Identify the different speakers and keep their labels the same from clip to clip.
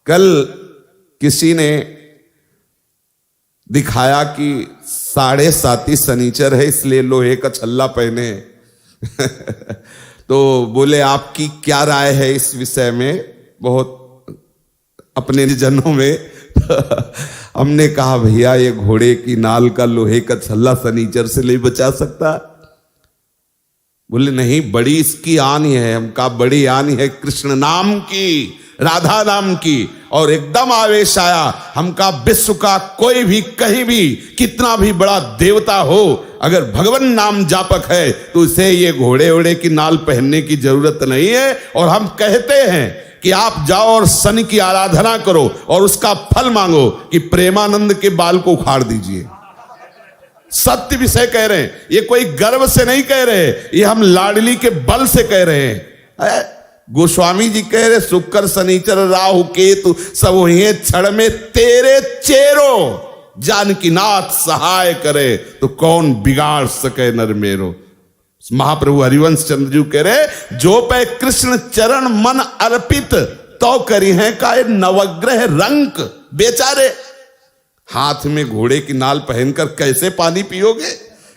Speaker 1: कल किसी ने दिखाया कि 7.5 शनिचर है इसलिए लोहे का छल्ला पहने तो बोले आपकी क्या राय है इस विषय में, बहुत अपने जनों में हमने कहा भैया ये घोड़े की नाल का लोहे का छल्ला शनिचर से नहीं बचा सकता। बोले नहीं, बड़ी इसकी आन है। हम कहा बड़ी आन है कृष्ण नाम की, राधा नाम की। और एकदम आवेश आया। हम कहा विश्व का कोई भी कहीं भी कितना भी बड़ा देवता हो, अगर भगवान नाम जापक है तो उसे ये घोड़े ओड़े की नाल पहनने की जरूरत नहीं है। और हम कहते हैं कि आप जाओ और शनि की आराधना करो और उसका फल मांगो कि प्रेमानंद के बाल को उखाड़ दीजिए। सत्य विषय कह रहे हैं, ये कोई गर्व से नहीं कह रहे, ये हम लाडली के बल से कह रहे हैं। गोस्वामी जी कह रहे शुक्र शनिचर राहु केतु सब वही क्षण में तेरे चेरो, जानकी नाथ सहाय करे तो कौन बिगाड़ सके नर मेरो। महाप्रभु हरिवंश चंद्र जी कह रहे जो पे कृष्ण चरण मन अर्पित तो करी है का नवग्रह रंक। बेचारे हाथ में घोड़े की नाल पहनकर कैसे पानी पियोगे,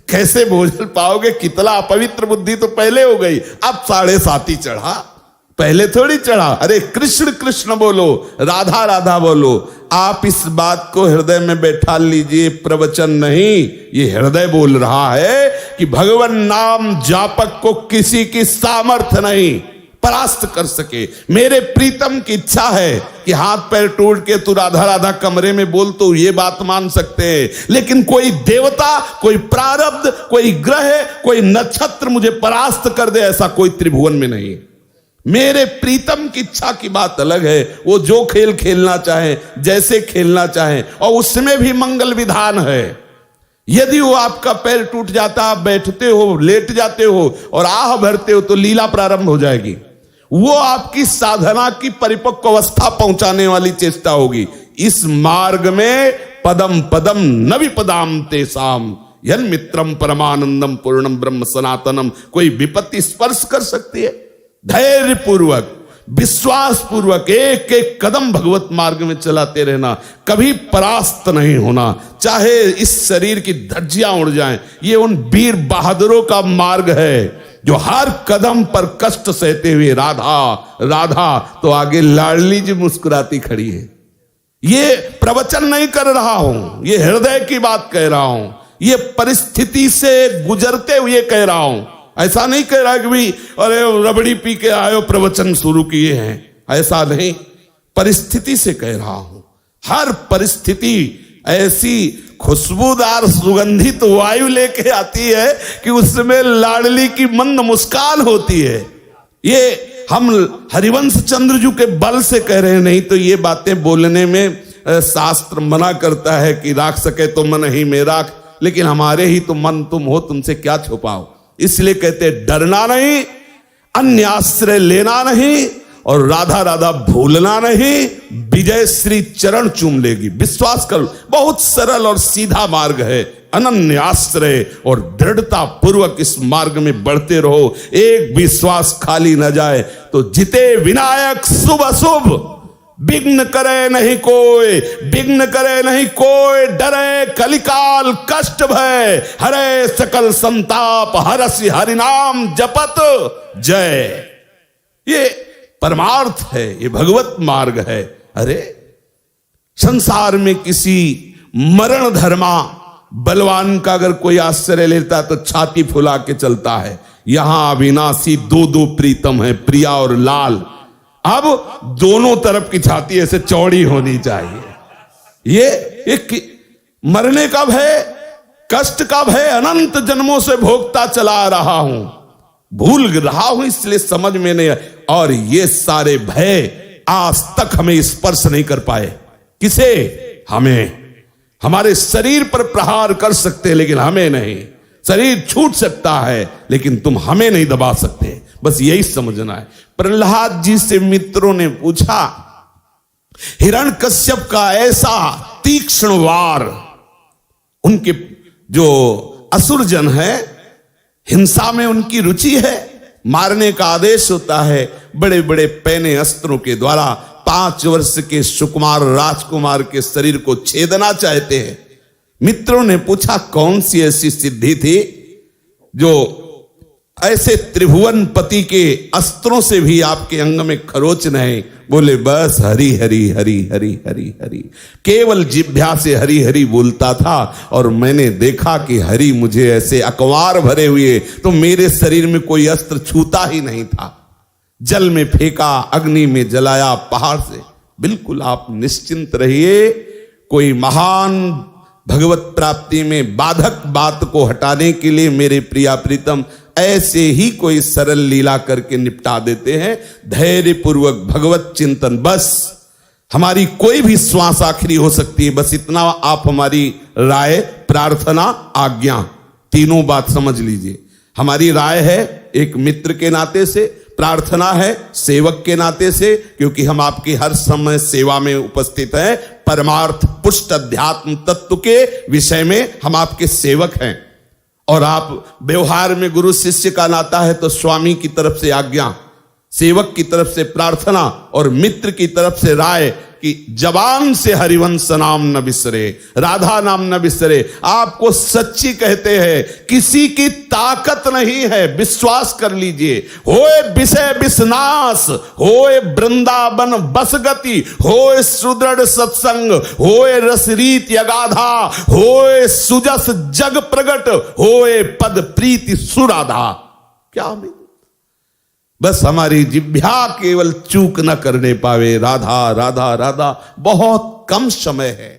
Speaker 1: कैसे भोजन पाओगे, कितना अपवित्र बुद्धि तो पहले हो गई। अब 7.5 चढ़ा, पहले थोड़ी चढ़ा। अरे कृष्ण कृष्ण बोलो, राधा राधा बोलो। आप इस बात को हृदय में बैठा लीजिए, प्रवचन नहीं, ये हृदय बोल रहा है कि भगवान नाम जापक को किसी की सामर्थ्य नहीं परास्त कर सके। मेरे प्रीतम की इच्छा है कि हाथ पैर टूट के तू राधा राधा कमरे में बोल तो ये बात मान सकते हैं, लेकिन कोई देवता, कोई प्रारब्ध, कोई ग्रह, कोई नक्षत्र मुझे परास्त कर दे ऐसा कोई त्रिभुवन में नहीं। मेरे प्रीतम की इच्छा की बात अलग है। वो जो खेल खेलना चाहे, जैसे खेलना चाहे, और उसमें भी मंगल विधान है। यदि वो आपका पैर टूट जाता, आप बैठते हो, लेट जाते हो और आह भरते हो तो लीला प्रारंभ हो जाएगी। वो आपकी साधना की परिपक्व अवस्था पहुंचाने वाली चेष्टा होगी। इस मार्ग में पदम पदम न विपदाम तेसाम यन मित्रम परमानंदम पूर्णम ब्रह्म सनातनम। कोई विपत्ति स्पर्श कर सकती है? धैर्य पूर्वक, विश्वास पूर्वक एक एक कदम भगवत मार्ग में चलाते रहना, कभी परास्त नहीं होना। चाहे इस शरीर की धज्जियां उड़ जाएं, ये उन वीर बहादुरों का मार्ग है जो हर कदम पर कष्ट सहते हुए राधा राधा तो आगे लाडली जी मुस्कुराती खड़ी है। ये प्रवचन नहीं कर रहा हूं, ये हृदय की बात कह रहा हूं, ये परिस्थिति से गुजरते हुए कह रहा हूं। ऐसा नहीं कह रहा कि भाई अरे रबड़ी पी के आयो प्रवचन शुरू किए हैं, ऐसा नहीं, परिस्थिति से कह रहा हूं। हर परिस्थिति ऐसी खुशबूदार सुगंधित वायु लेके आती है कि उसमें लाडली की मंद मुस्कान होती है। ये हम हरिवंश चंद्र जी के बल से कह रहे हैं, नहीं तो ये बातें बोलने में शास्त्र मना करता है कि राख सके तो मन ही में राख, लेकिन हमारे ही तो मन तुम हो, तुमसे क्या छुपाओ। इसलिए कहते डरना नहीं, अन्य आश्रय लेना नहीं और राधा राधा भूलना नहीं, विजय श्री चरण चूम लेगी। विश्वास करो, बहुत सरल और सीधा मार्ग है। अनन्य आश्रय और दृढ़ता पूर्वक इस मार्ग में बढ़ते रहो, एक विश्वास खाली न जाए तो जिते विनायक शुभ अशुभ। विघ्न करे नहीं कोई, विघ्न करे नहीं कोई, डरे कलिकाल कष्ट भय, हरे सकल संताप, हरसि हरिनाम जपत जय। ये परमार्थ है, ये भगवत मार्ग है। अरे संसार में किसी मरण धर्मा बलवान का अगर कोई आश्रय लेता तो छाती फुला के चलता है। यहां अविनाशी दो प्रीतम है, प्रिया और लाल। अब दोनों तरफ की छाती ऐसे चौड़ी होनी चाहिए। ये एक मरने का भय, कष्ट का भय अनंत जन्मों से भोगता चला रहा हूं, भूल रहा हूं इसलिए समझ में नहीं। और ये सारे भय आज तक हमें स्पर्श नहीं कर पाए। किसे? हमें। हमारे शरीर पर प्रहार कर सकते लेकिन हमें नहीं। शरीर छूट सकता है लेकिन तुम हमें नहीं दबा सकते। बस यही समझना है। प्रहलाद जी से मित्रों ने पूछा, हिरण्यकश्यप का ऐसा तीक्ष्ण वार, उनके जो असुर जन है, हिंसा में उनकी रुचि है, मारने का आदेश होता है, बड़े बड़े पैने अस्त्रों के द्वारा 5 वर्ष के सुकुमार राजकुमार के शरीर को छेदना चाहते हैं। मित्रों ने पूछा कौन सी ऐसी सिद्धि थी जो ऐसे त्रिभुवन पति के अस्त्रों से भी आपके अंग में खरोच नहीं। बोले बस हरि हरि हरि हरि हरि हरि, केवल जिह्वा से हरि हरि बोलता था और मैंने देखा कि हरि मुझे ऐसे अकवार भरे हुए, तो मेरे शरीर में कोई अस्त्र छूता ही नहीं था। जल में फेंका, अग्नि में जलाया, पहाड़ से। बिल्कुल आप निश्चिंत रहिए, कोई महान भगवत प्राप्ति में बाधक बात को हटाने के लिए मेरे प्रिया प्रीतम ऐसे ही कोई सरल लीला करके निपटा देते हैं। धैर्य पूर्वक भगवत चिंतन, बस हमारी कोई भी श्वास आखिरी हो सकती है, बस इतना आप हमारी राय, प्रार्थना, आज्ञा, तीनों बात समझ लीजिए। हमारी राय है एक मित्र के नाते से, प्रार्थना है सेवक के नाते से, क्योंकि हम आपकी हर समय सेवा में उपस्थित हैं। परमार्थ पुष्ट अध्यात्म तत्व के विषय में हम आपके सेवक हैं, और आप व्यवहार में गुरु शिष्य का नाता है तो स्वामी की तरफ से आज्ञा, सेवक की तरफ से प्रार्थना और मित्र की तरफ से राय कि जबान से हरिवंश नाम न बिसरे, राधा नाम न बिसरे। आपको सच्ची कहते हैं, किसी की ताकत नहीं है, विश्वास कर लीजिए। होए विषय विषनाश, होए वृंदावन बस गति, होए सुदृढ़ सत्संग, होए रसरीत यगाधा, होए सुजस जग प्रगट, होए पद प्रीति सुराधा। क्या में बस हमारी जिह्वा केवल चूक न करने पावे। राधा राधा राधा, बहुत कम समय है।